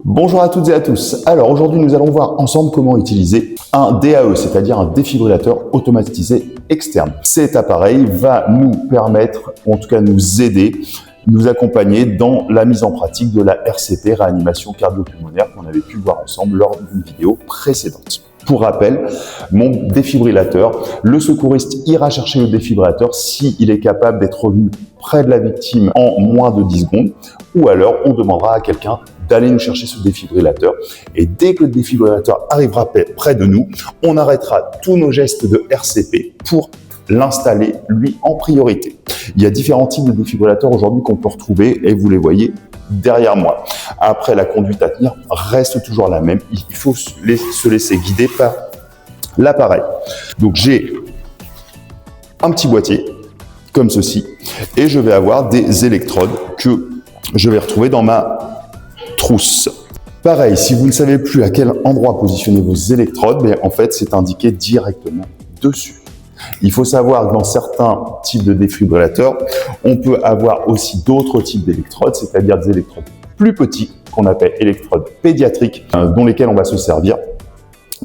Bonjour à toutes et à tous. Alors aujourd'hui nous allons voir ensemble comment utiliser un DAE, c'est-à-dire un défibrillateur automatisé externe. Cet appareil va nous permettre, en tout cas nous aider, nous accompagner dans la mise en pratique de la RCP, réanimation cardio-pulmonaire, qu'on avait pu voir ensemble lors d'une vidéo précédente. Pour rappel, mon défibrillateur, le secouriste ira chercher le défibrillateur s'il est capable d'être revenu près de la victime en moins de 10 secondes, ou alors on demandera à quelqu'un d'aller nous chercher ce défibrillateur. Et dès que le défibrillateur arrivera près de nous, on arrêtera tous nos gestes de RCP pour l'installer, lui, en priorité. Il y a différents types de défibrillateurs aujourd'hui qu'on peut retrouver et vous les voyez derrière moi. Après, la conduite à tenir reste toujours la même. Il faut se laisser guider par l'appareil. Donc, j'ai un petit boîtier comme ceci et je vais avoir des électrodes que je vais retrouver dans ma trousse. Pareil, si vous ne savez plus à quel endroit positionner vos électrodes, mais en fait, c'est indiqué directement dessus. Il faut savoir que dans certains types de défibrillateurs, on peut avoir aussi d'autres types d'électrodes, c'est-à-dire des électrodes plus petits, qu'on appelle électrodes pédiatriques, dont lesquelles on va se servir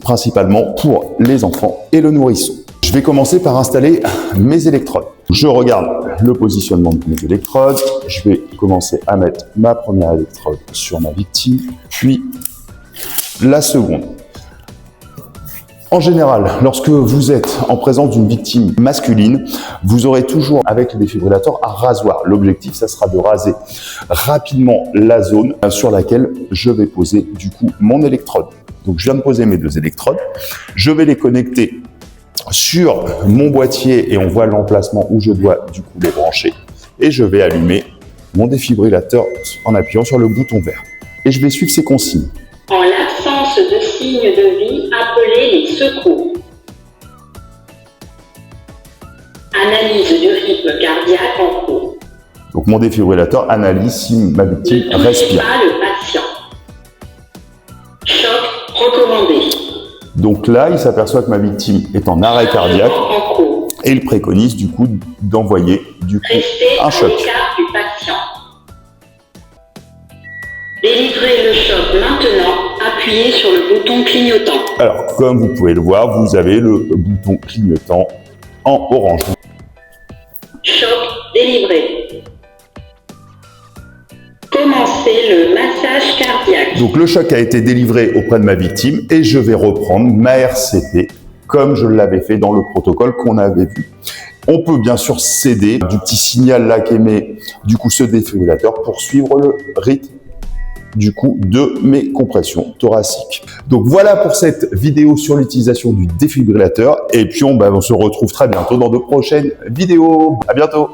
principalement pour les enfants et le nourrisson. Je vais commencer par installer mes électrodes. Je regarde le positionnement de mes électrodes. Je vais commencer à mettre ma première électrode sur ma victime, puis la seconde. En général, lorsque vous êtes en présence d'une victime masculine, vous aurez toujours avec le défibrillateur un rasoir. L'objectif, ça sera de raser rapidement la zone sur laquelle je vais poser du coup mon électrode. Donc je viens de poser mes deux électrodes, je vais les connecter sur mon boîtier et on voit l'emplacement où je dois du coup les brancher. Et je vais allumer mon défibrillateur en appuyant sur le bouton vert. Et je vais suivre ces consignes. En l'absence de signes de vie, appelez les secours. Analyse du rythme cardiaque en cours. Donc mon défibrillateur analyse si ma victime respire. Ne touchez pas le patient. Choc recommandé. Donc là, il s'aperçoit que ma victime est en arrêt cardiaque et il préconise du coup d'envoyer du coup un choc. Restez à l'écart du patient. Délivrez le choc maintenant, appuyez sur le bouton clignotant. Alors, comme vous pouvez le voir, vous avez le bouton clignotant en orange. Choc délivré. Commencez le massage cardiaque. Donc le choc a été délivré auprès de ma victime et je vais reprendre ma RCP comme je l'avais fait dans le protocole qu'on avait vu. On peut bien sûr s'aider du petit signal là qu'émet du coup ce défibrillateur pour suivre le rythme du coup de mes compressions thoraciques. Donc voilà pour cette vidéo sur l'utilisation du défibrillateur et puis on se retrouve très bientôt dans de prochaines vidéos. À bientôt.